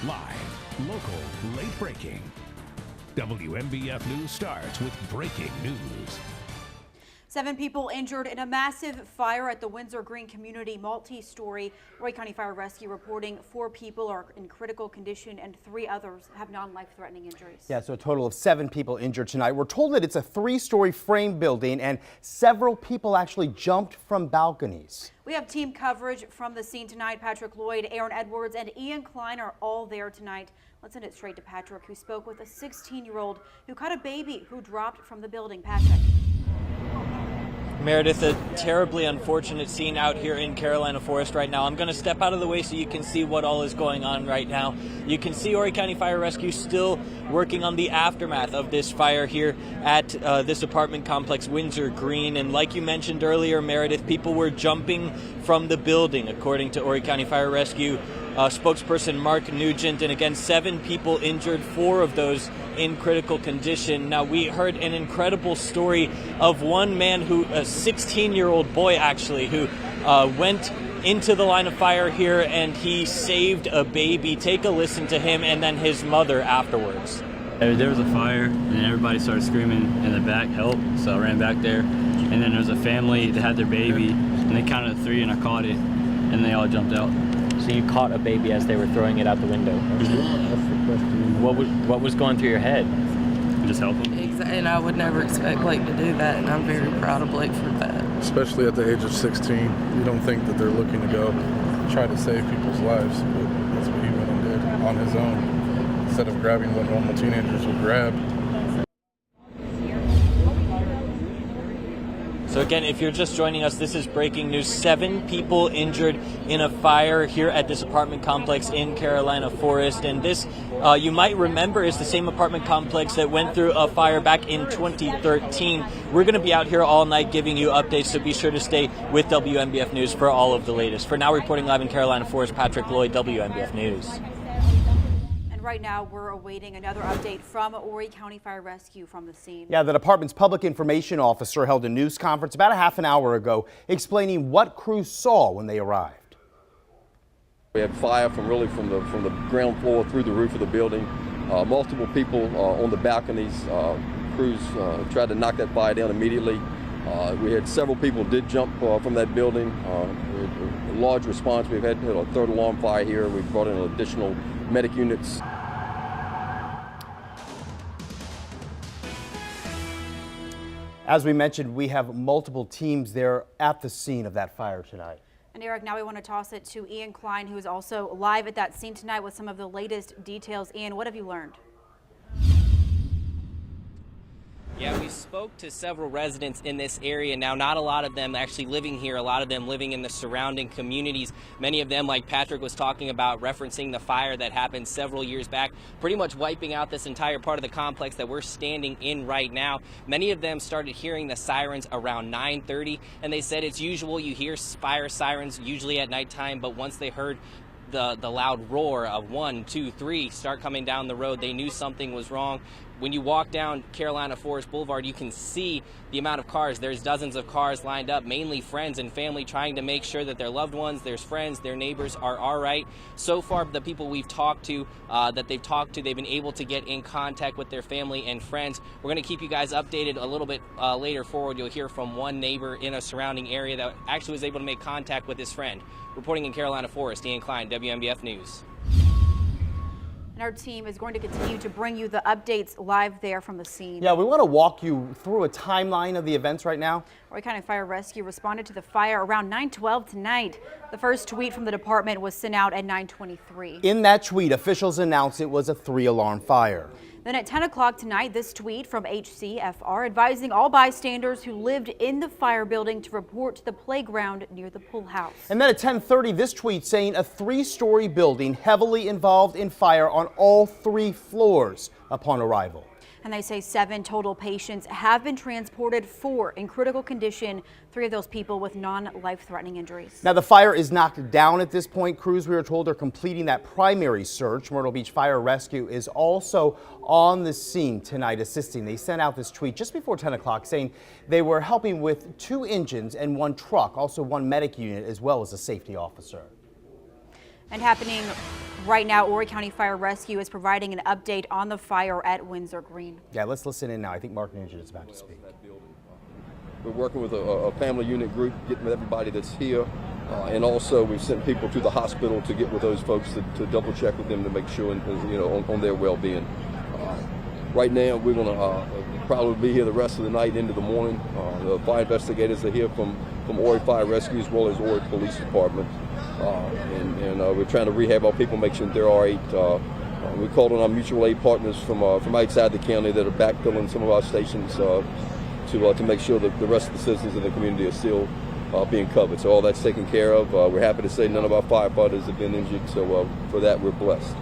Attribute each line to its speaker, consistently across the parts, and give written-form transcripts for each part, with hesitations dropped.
Speaker 1: Live, local, late breaking. WMBF News starts with breaking news.
Speaker 2: 7 people injured in a massive fire at the Windsor Green Community multi-story. Roy County Fire Rescue reporting 4 people are in critical condition and 3 others have non-life-threatening injuries.
Speaker 3: Yeah, so a total of 7 people injured tonight. We're told that it's a 3-story frame building and several people actually jumped from balconies.
Speaker 2: We have team coverage from the scene tonight. Patrick Lloyd, Aaron Edwards, and Ian Klein are all there tonight. Let's send it straight to Patrick, who spoke with a 16-year-old who caught a baby who dropped from the building. Patrick.
Speaker 4: Meredith, a terribly unfortunate scene out here in Carolina Forest right now. I'm going to step out of the way so you can see what all is going on right now. You can see Horry County Fire Rescue still working on the aftermath of this fire here at this apartment complex, Windsor Green. And like you mentioned earlier, Meredith, people were jumping from the building, according to Horry County Fire Rescue spokesperson Mark Nugent. And again, 7 people injured, 4 of those in critical condition. Now, we heard an incredible story of one man who, a 16-year-old boy actually, who went into the line of fire here and he saved a baby. Take a listen to him and then his mother afterwards.
Speaker 5: There was a fire and everybody started screaming in the back, help, so I ran back there. And then there was a family that had their baby and they counted to 3 and I caught it and they all jumped out.
Speaker 4: So you caught a baby as they were throwing it out the window. What was going through your head?
Speaker 5: Just help them.
Speaker 6: Exactly, and I would never expect Blake to do that, and I'm very proud of Blake for that.
Speaker 7: Especially at the age of 16, you don't think that they're looking to go try to save people's lives, but that's what he went and did on his own, instead of grabbing what normal teenagers would grab.
Speaker 4: So again, if you're just joining us, this is breaking news. 7 people injured in a fire here at this apartment complex in Carolina Forest. And this, you might remember, is the same apartment complex that went through a fire back in 2013. We're going to be out here all night giving you updates, so be sure to stay with WMBF News for all of the latest. For now, reporting live in Carolina Forest, Patrick Lloyd, WMBF News.
Speaker 2: Right now, we're awaiting another update from Horry County Fire Rescue from the scene.
Speaker 3: Yeah, the department's public information officer held a news conference about a half an hour ago explaining what crews saw when they arrived.
Speaker 8: We had fire from the ground floor through the roof of the building. Multiple people on the balconies. Crews tried to knock that fire down immediately. We had several people did jump from that building. A large response. We've had a 3rd alarm fire here. We've brought in additional medic units.
Speaker 3: As we mentioned, we have multiple teams there at the scene of that fire tonight.
Speaker 2: And Eric, now we want to toss it to Ian Klein, who is also live at that scene tonight with some of the latest details. Ian, what have you learned?
Speaker 9: Yeah, we spoke to several residents in this area. Now, not a lot of them actually living here, a lot of them living in the surrounding communities. Many of them, like Patrick was talking about, referencing the fire that happened several years back, pretty much wiping out this entire part of the complex that we're standing in right now. Many of them started hearing the sirens around 9:30, and they said it's usual. You hear fire sirens usually at nighttime, but once they heard the loud roar of 1, 2, 3 start coming down the road, they knew something was wrong. When you walk down Carolina Forest Boulevard, you can see the amount of cars. There's dozens of cars lined up, mainly friends and family trying to make sure that their loved ones, their friends, their neighbors are all right. So far, the people we've talked to, they've been able to get in contact with their family and friends. We're going to keep you guys updated a little bit later forward. You'll hear from one neighbor in a surrounding area that actually was able to make contact with his friend. Reporting in Carolina Forest, Ian Klein, WMBF News.
Speaker 2: And our team is going to continue to bring you the updates live there from the scene.
Speaker 3: Yeah, we want to walk you through a timeline of the events right now.
Speaker 2: Horry County Fire Rescue responded to the fire around 9:12 tonight. The first tweet from the department was sent out at 9:23.
Speaker 3: In that tweet, officials announced it was a 3-alarm fire.
Speaker 2: Then at 10 o'clock tonight, this tweet from HCFR advising all bystanders who lived in the fire building to report to the playground near the pool house.
Speaker 3: And then at 10:30, this tweet saying a 3-story building heavily involved in fire on all 3 floors upon arrival.
Speaker 2: And they say 7 total patients have been transported, 4 in critical condition, 3 of those people with non-life-threatening injuries.
Speaker 3: Now, the fire is knocked down at this point. Crews, we are told, are completing that primary search. Myrtle Beach Fire Rescue is also on the scene tonight assisting. They sent out this tweet just before 10 o'clock saying they were helping with 2 engines and 1 truck, also 1 medic unit, as well as a safety officer.
Speaker 2: And happening right now, Horry County Fire Rescue is providing an update on the fire at Windsor Green.
Speaker 3: Yeah, let's listen in now. I think Mark Nugent is about to speak.
Speaker 8: We're working with a family unit group, getting with everybody that's here. And also we've sent people to the hospital to get with those folks to double check with them to make sure, on their well-being. Right now we're going to probably be here the rest of the night into the morning. The fire investigators are here from Horry Fire Rescue as well as Horry Police Department. And we're trying to rehab our people, make sure that they're all right. We called on our mutual aid partners from outside the county that are backfilling some of our stations to make sure that the rest of the citizens in the community are still being covered. So all that's taken care of. We're happy to say none of our firefighters have been injured, so for that we're blessed.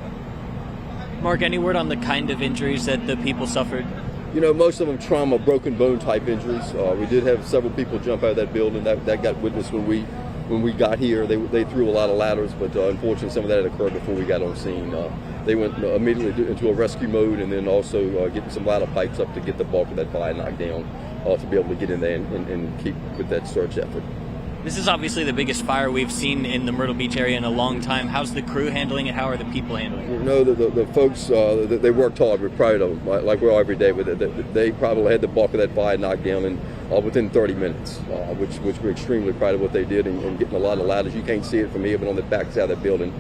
Speaker 4: Mark, any word on the kind of injuries that the people suffered?
Speaker 8: Most of them trauma, broken bone type injuries. We did have several people jump out of that building. That got witnessed when we got here. They threw a lot of ladders, but unfortunately some of that had occurred before we got on scene. They went immediately into a rescue mode, and then also getting some ladder pipes up to get the bulk of that fire knocked down to be able to get in there and keep with that search effort.
Speaker 4: This is obviously the biggest fire we've seen in the Myrtle Beach area in a long time. How's the crew handling it? How are the people handling it?
Speaker 8: The folks, they worked hard. We're proud of them, like we are every day. But they probably had the bulk of that fire knocked down within 30 minutes, which we're extremely proud of what they did and getting a lot of ladders. You can't see it from here, but on the back side of that building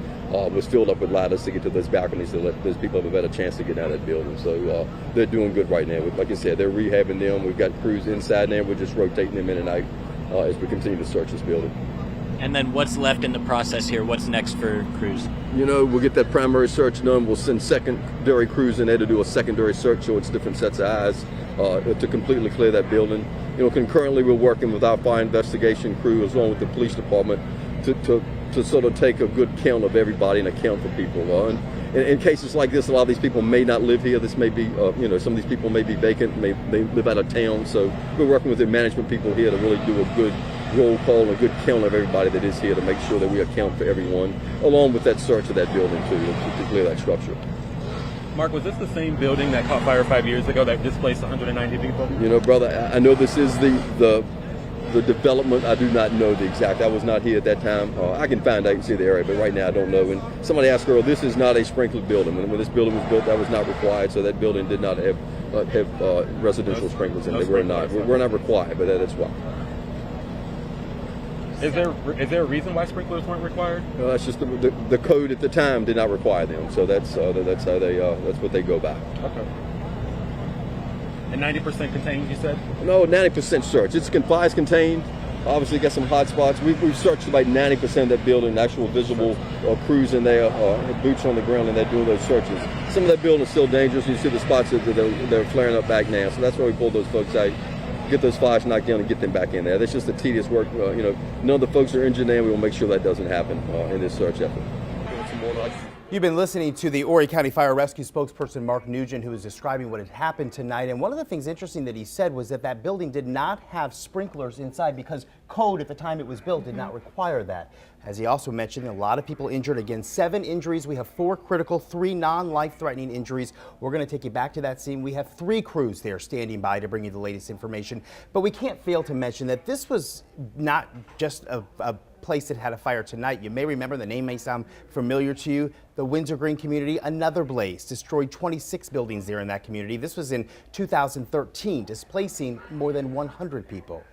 Speaker 8: was filled up with ladders to get to those balconies to let those people have a better chance to get out of that building. So they're doing good right now. Like I said, they're rehabbing them. We've got crews inside there. We're just rotating them in and out as we continue to search this building.
Speaker 4: And then what's left in the process here? What's next for crews?
Speaker 8: We'll get that primary search done. We'll send secondary crews in there to do a secondary search, so it's different sets of eyes to completely clear that building. Concurrently, we're working with our fire investigation crew as well with the police department to sort of take a good count of everybody and account for people. And in cases like this, a lot of these people may not live here. This may be, some of these people may be vacant, may live out of town. So we're working with the management people here to really do a good roll call and a good count of everybody that is here to make sure that we account for everyone, along with that search of that building too, to clear that structure.
Speaker 10: Mark, was this the same building that caught fire 5 years ago that displaced 190 people?
Speaker 8: Brother, I know this is the development. I do not know the exact. I was not here at that time. I can find out and see the area, but right now I don't know. And somebody asked earlier, this is not a sprinkled building. When this building was built, that was not required, so that building did not have residential sprinklers in it. We're not required, but that's why.
Speaker 10: Is there a reason why sprinklers weren't required?
Speaker 8: It's just the code at the time did not require them, so that's how that's what they go by.
Speaker 10: Okay. And 90% contained, you said?
Speaker 8: No, 90% search. It's contained. Obviously, got some hot spots. We've searched about 90% of that building. Actual visible crews in there, boots on the ground, and they're doing those searches. Some of that building is still dangerous. You see the spots that they're flaring up back now, so that's why we pulled those folks out. Get those fires knocked down and get them back in there. That's just a tedious work. None of the folks are injured there. We will make sure that doesn't happen in this search effort.
Speaker 3: You've been listening to the Horry County Fire Rescue spokesperson Mark Nugent, who was describing what had happened tonight. And one of the things interesting that he said was that building did not have sprinklers inside because code at the time it was built did not require that. As he also mentioned, a lot of people injured. Again, 7 injuries. We have 4 critical, 3 non-life-threatening injuries. We're going to take you back to that scene. We have 3 crews there standing by to bring you the latest information. But we can't fail to mention that this was not just a place that had a fire tonight. You may remember, the name may sound familiar to you, the Windsor Green community. Another blaze destroyed 26 buildings there in that community. This was in 2013, displacing more than 100 people.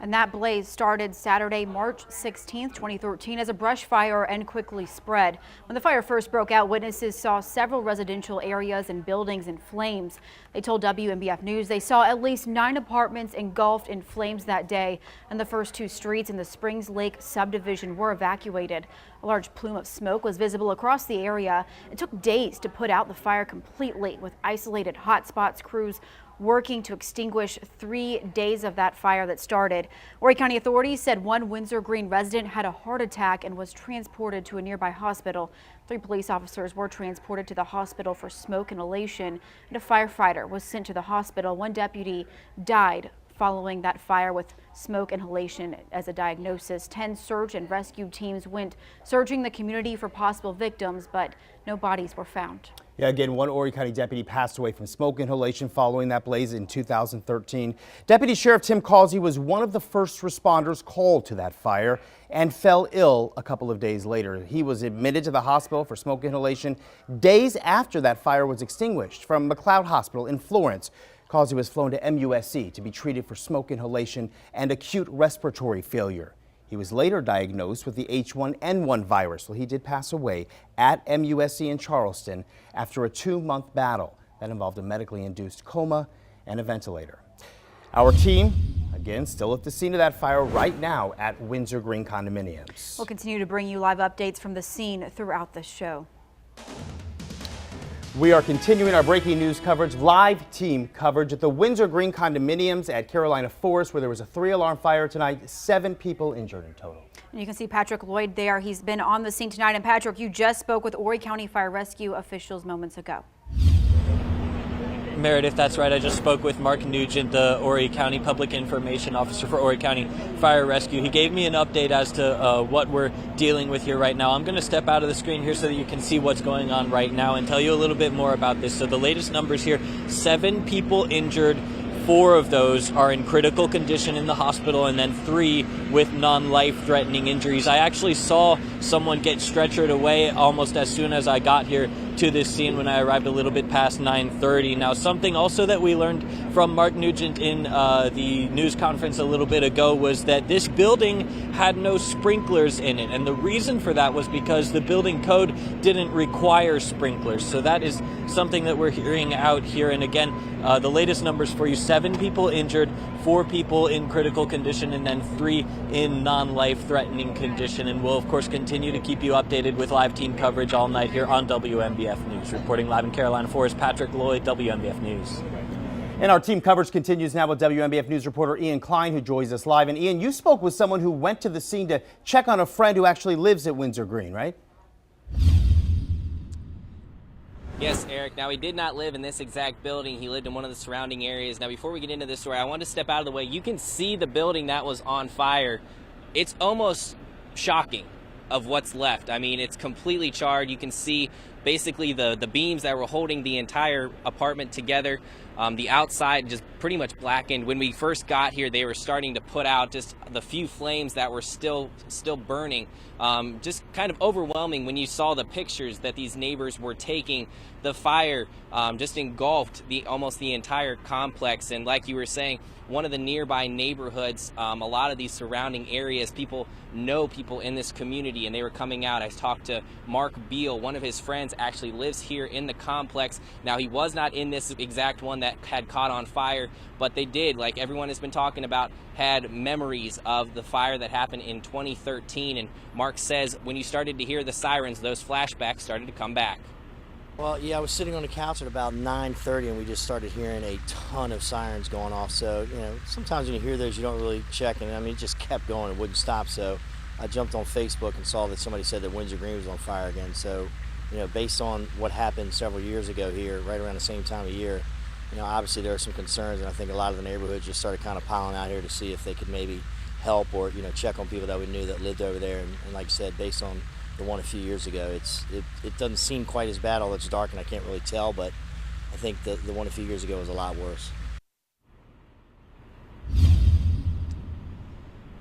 Speaker 2: And that blaze started Saturday, March 16, 2013 as a brush fire and quickly spread. When the fire first broke out, witnesses saw several residential areas and buildings in flames. They told WMBF News they saw at least 9 apartments engulfed in flames that day, and the first 2 streets in the Springs Lake subdivision were evacuated. A large plume of smoke was visible across the area. It took days to put out the fire completely, with isolated hotspots crews working to extinguish 3 days of that fire that started. Horry County authorities said 1 Windsor Green resident had a heart attack and was transported to a nearby hospital. 3 police officers were transported to the hospital for smoke inhalation, and a firefighter was sent to the hospital. 1 deputy died following that fire with smoke inhalation as a diagnosis. 10 search and rescue teams went searching the community for possible victims, but no bodies were found.
Speaker 3: Yeah, again, one Horry County deputy passed away from smoke inhalation following that blaze in 2013. Deputy Sheriff Tim Causey was one of the first responders called to that fire and fell ill a couple of days later. He was admitted to the hospital for smoke inhalation days after that fire was extinguished from McLeod Hospital in Florence. Causey was flown to MUSC to be treated for smoke inhalation and acute respiratory failure. He was later diagnosed with the H1N1 virus. Well, he did pass away at MUSC in Charleston after a 2-month battle that involved a medically induced coma and a ventilator. Our team, again, still at the scene of that fire right now at Windsor Green Condominiums.
Speaker 2: We'll continue to bring you live updates from the scene throughout this show.
Speaker 3: We are continuing our breaking news coverage, live team coverage at the Windsor Green Condominiums at Carolina Forest, where there was a 3-alarm fire tonight, 7 people injured in total.
Speaker 2: And you can see Patrick Lloyd there. He's been on the scene tonight. And Patrick, you just spoke with Horry County Fire Rescue officials moments ago.
Speaker 4: Meredith, that's right. I just spoke with Mark Nugent, the Horry County Public Information Officer for Horry County Fire Rescue. He gave me an update as to what we're dealing with here right now. I'm going to step out of the screen here so that you can see what's going on right now and tell you a little bit more about this. So the latest numbers here, 7 people injured. 4 of those are in critical condition in the hospital, and then 3 with non-life-threatening injuries. I actually saw someone get stretchered away almost as soon as I got here to this scene when I arrived a little bit past 9:30. Now, something also that we learned from Mark Nugent in the news conference a little bit ago was that this building had no sprinklers in it, and the reason for that was because the building code didn't require sprinklers. So that is something that we're hearing out here. And again, the latest numbers for you: 7 people injured, 4 people in critical condition, and then 3 in non-life-threatening condition. And we'll, of course, continue to keep you updated with live team coverage all night here on WMBF News. Reporting live in Carolina Forest, Patrick Lloyd, WMBF News.
Speaker 3: And our team coverage continues now with WMBF News reporter Ian Klein, who joins us live. And Ian, you spoke with someone who went to the scene to check on a friend who actually lives at Windsor Green, right?
Speaker 9: Yes, Eric. Now, he did not live in this exact building. He lived in one of the surrounding areas. Now, before we get into this story, I wanted to step out of the way. You can see the building that was on fire. It's almost shocking of what's left. I mean, it's completely charred. You can see basically the beams that were holding the entire apartment together. The outside just pretty much blackened. When we first got here, they were starting to put out just the few flames that were still burning. Just kind of overwhelming when you saw the pictures that these neighbors were taking. The fire just engulfed almost the entire complex. And like you were saying, one of the nearby neighborhoods, a lot of these surrounding areas, people know people in this community, and they were coming out. I talked to Mark Beal. One of his friends actually lives here in the complex. Now, he was not in this exact one that had caught on fire, but they did, like everyone has been talking about, had memories of the fire that happened in 2013. And Mark says when you started to hear the sirens, those flashbacks started to come back.
Speaker 11: Well, yeah, I was sitting on the couch at about 9:30, and we just started hearing a ton of sirens going off. So, you know, sometimes when you hear those, you don't really check, and I mean, it just kept going. It wouldn't stop. So I jumped on Facebook and saw that somebody said that Windsor Green was on fire again. So, you know, based on what happened several years ago here, right around the same time of year, you know, obviously there are some concerns, and I think a lot of the neighborhoods just started kind of piling out here to see if they could maybe help or, you know, check on people that we knew that lived over there. And like I said, based on the one a few years ago, it doesn't seem quite as bad, although it's dark and I can't really tell, but I think the one a few years ago was a lot worse.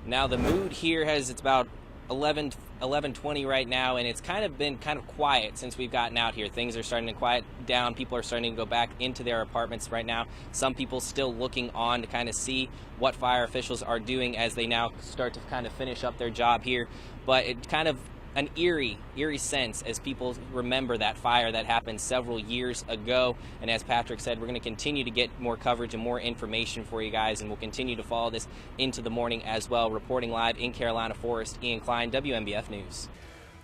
Speaker 9: Now, the mood here it's about 11:20 right now, and it's been kind of quiet since we've gotten out here. Things are starting to quiet down. People are starting to go back into their apartments right now. Some people still looking on to kind of see what fire officials are doing as they now start to kind of finish up their job here. But it kind of an eerie sense as people remember that fire that happened several years ago. And as Patrick said, we're going to continue to get more coverage and more information for you guys, and we'll continue to follow this into the morning as well. Reporting live in Carolina Forest, Ian Klein, WMBF News.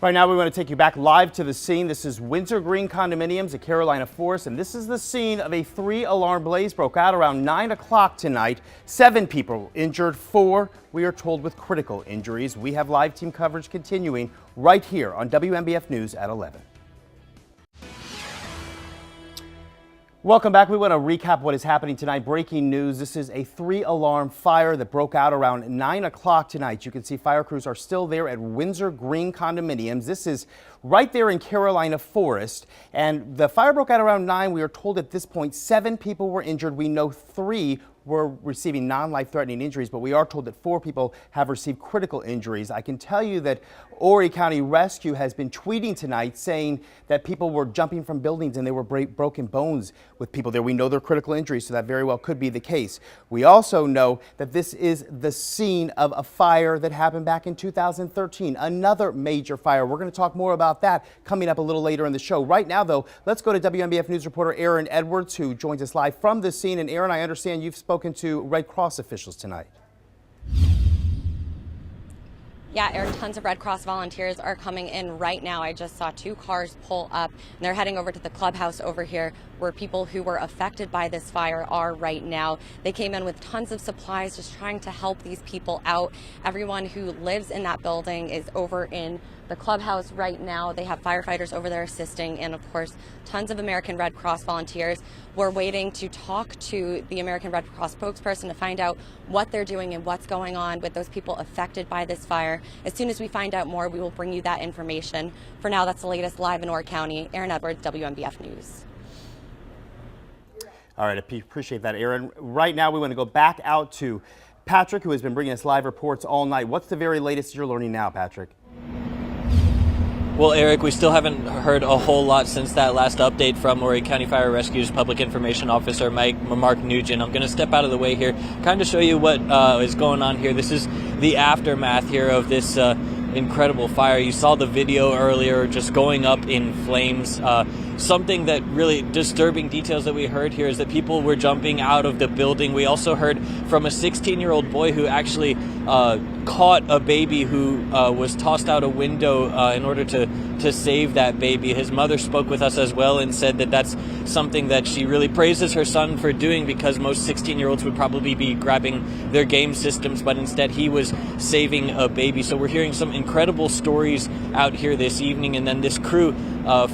Speaker 3: Right now, we want to take you back live to the scene. This is Windsor Green Condominiums at Carolina Forest, and this is the scene of a 3-alarm blaze broke out around 9 o'clock tonight. 7 people injured, 4, we are told, with critical injuries. We have live team coverage continuing right here on WMBF News at 11. Welcome back. We want to recap what is happening tonight. Breaking news. This is a 3-alarm fire that broke out around 9 o'clock tonight. You can see fire crews are still there at Windsor Green condominiums. This is right there in Carolina Forest. And the fire broke out around 9. We are told at this point 7 people were injured. We know 3 were receiving non-life-threatening injuries, but we are told that 4 people have received critical injuries. I can tell you that Horry County Rescue has been tweeting tonight saying that people were jumping from buildings and they were broken bones with people there. We know they're critical injuries, so that very well could be the case. We also know that this is the scene of a fire that happened back in 2013, another major fire. We're going to talk more about that coming up a little later in the show. Right now, though, let's go to WMBF News reporter Aaron Edwards, who joins us live from the scene. And Aaron, I understand you've spoken to Red Cross officials tonight.
Speaker 12: Yeah, Eric, tons of Red Cross volunteers are coming in right now. I just saw 2 cars pull up, and they're heading over to the clubhouse over here where people who were affected by this fire are right now. They came in with tons of supplies, just trying to help these people out. Everyone who lives in that building is over in the clubhouse right now. They have firefighters over there assisting, and of course, tons of American Red Cross volunteers. We're waiting to talk to the American Red Cross spokesperson to find out what they're doing and what's going on with those people affected by this fire. As soon as we find out more, we will bring you that information. For now, that's the latest live in Horry County. Aaron Edwards, WMBF News.
Speaker 3: All right, I appreciate that, Aaron. Right now, we want to go back out to Patrick, who has been bringing us live reports all night. What's the very latest you're learning now, Patrick?
Speaker 4: Well, Eric, we still haven't heard a whole lot since that last update from Horry County Fire Rescue's Public Information Officer, Mark Nugent. I'm going to step out of the way here, kind of show you what is going on here. This is the aftermath here of this incredible fire. You saw the video earlier, just going up in flames. Something that really disturbing details that we heard here is that people were jumping out of the building. We also heard from a 16-year-old boy who actually caught a baby who was tossed out a window in order to save that baby. His mother spoke with us as well and said that that's something that she really praises her son for doing, because most 16-year-olds would probably be grabbing their game systems, but instead he was saving a baby. So we're hearing some incredible stories out here this evening. And then this crew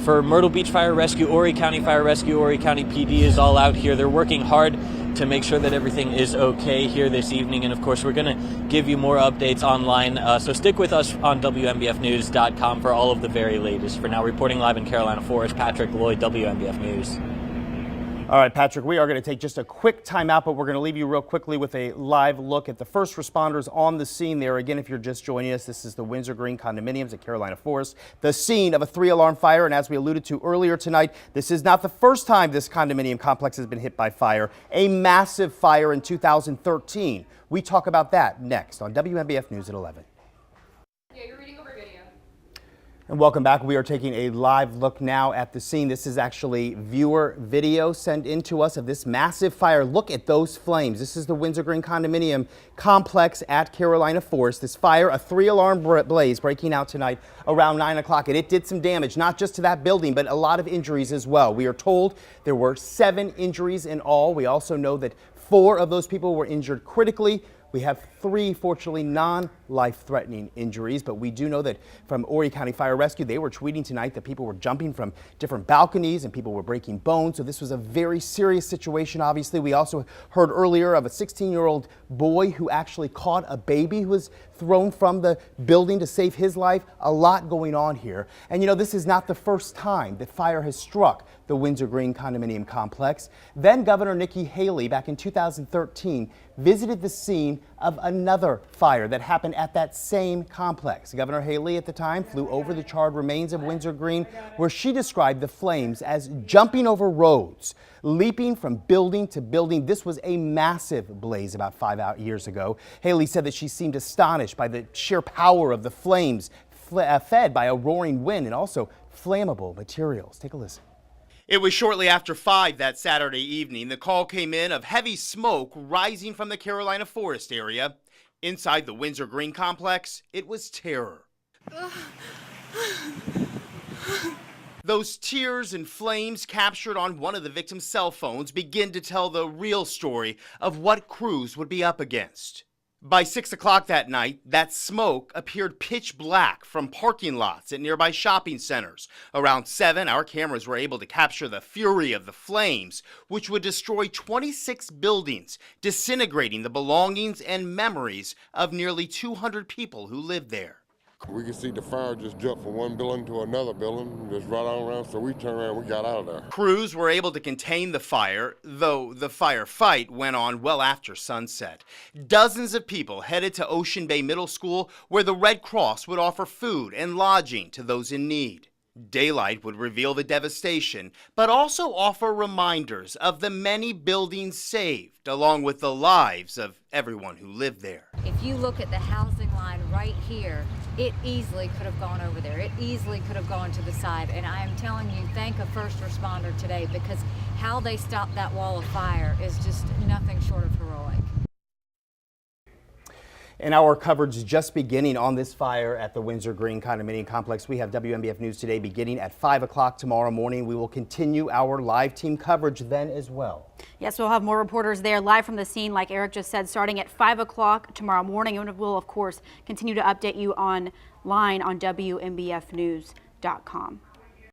Speaker 4: for Myrtle Beach Fire Rescue, Horry County Fire Rescue, Horry County PD is all out here. They're working hard to make sure that everything is okay here this evening. And of course, we're going to give you more updates online. So stick with us on WMBFnews.com for all of the very latest. For now, reporting live in Carolina Forest, Patrick Lloyd, WMBF News.
Speaker 3: All right, Patrick, we are going to take just a quick time out, but we're going to leave you real quickly with a live look at the first responders on the scene there. Again, if you're just joining us, this is the Windsor Green condominiums at Carolina Forest, the scene of a 3-alarm fire. And as we alluded to earlier tonight, this is not the first time this condominium complex has been hit by fire. A massive fire in 2013. We talk about that next on WMBF News at 11. And welcome back. We are taking a live look now at the scene. This is actually viewer video sent in to us of this massive fire. Look at those flames. This is the Windsor Green condominium complex at Carolina Forest. This fire, a 3-alarm blaze breaking out tonight around 9 o'clock. And it did some damage, not just to that building, but a lot of injuries as well. We are told there were 7 injuries in all. We also know that 4 of those people were injured critically. We have 3, fortunately, non-life-threatening injuries, but we do know that from Horry County Fire Rescue, they were tweeting tonight that people were jumping from different balconies and people were breaking bones. So this was a very serious situation, obviously. We also heard earlier of a 16-year-old boy who actually caught a baby who was thrown from the building to save his life. A lot going on here. And you know, this is not the first time that fire has struck the Windsor Green condominium complex. Then Governor Nikki Haley, back in 2013, visited the scene of another fire that happened at that same complex. Governor Haley at the time flew over the charred remains of Windsor Green, where she described the flames as jumping over roads, leaping from building to building. This was a massive blaze about 5 years ago. Haley said that she seemed astonished by the sheer power of the flames fed by a roaring wind and also flammable materials. Take a listen. It was shortly after 5 that Saturday evening. The call came in of heavy smoke rising from the Carolina Forest area. Inside the Windsor Green complex, it was terror. Those tears and flames captured on one of the victim's cell phones begin to tell the real story of what crews would be up against. By 6 o'clock that night, that smoke appeared pitch black from parking lots at nearby shopping centers. Around 7, our cameras were able to capture the fury of the flames, which would destroy 26 buildings, disintegrating the belongings and memories of nearly 200 people who lived there.
Speaker 13: We could see the fire just jump from one building to another building, just right on around, so we turned around and we got out of there.
Speaker 3: Crews were able to contain the fire, though the firefight went on well after sunset. Dozens of people headed to Ocean Bay Middle School, where the Red Cross would offer food and lodging to those in need. Daylight would reveal the devastation, but also offer reminders of the many buildings saved, along with the lives of everyone who lived there.
Speaker 14: If you look at the housing line right here, it easily could have gone over there. It easily could have gone to the side. And I am telling you, thank a first responder today, because how they stopped that wall of fire is just nothing short of heroic.
Speaker 3: And our coverage is just beginning on this fire at the Windsor Green Condominium Complex. We have WMBF News Today beginning at 5 o'clock tomorrow morning. We will continue our live team coverage then as well.
Speaker 2: Yes, we'll have more reporters there live from the scene, like Eric just said, starting at 5 o'clock tomorrow morning. And we'll, of course, continue to update you online on WMBFnews.com.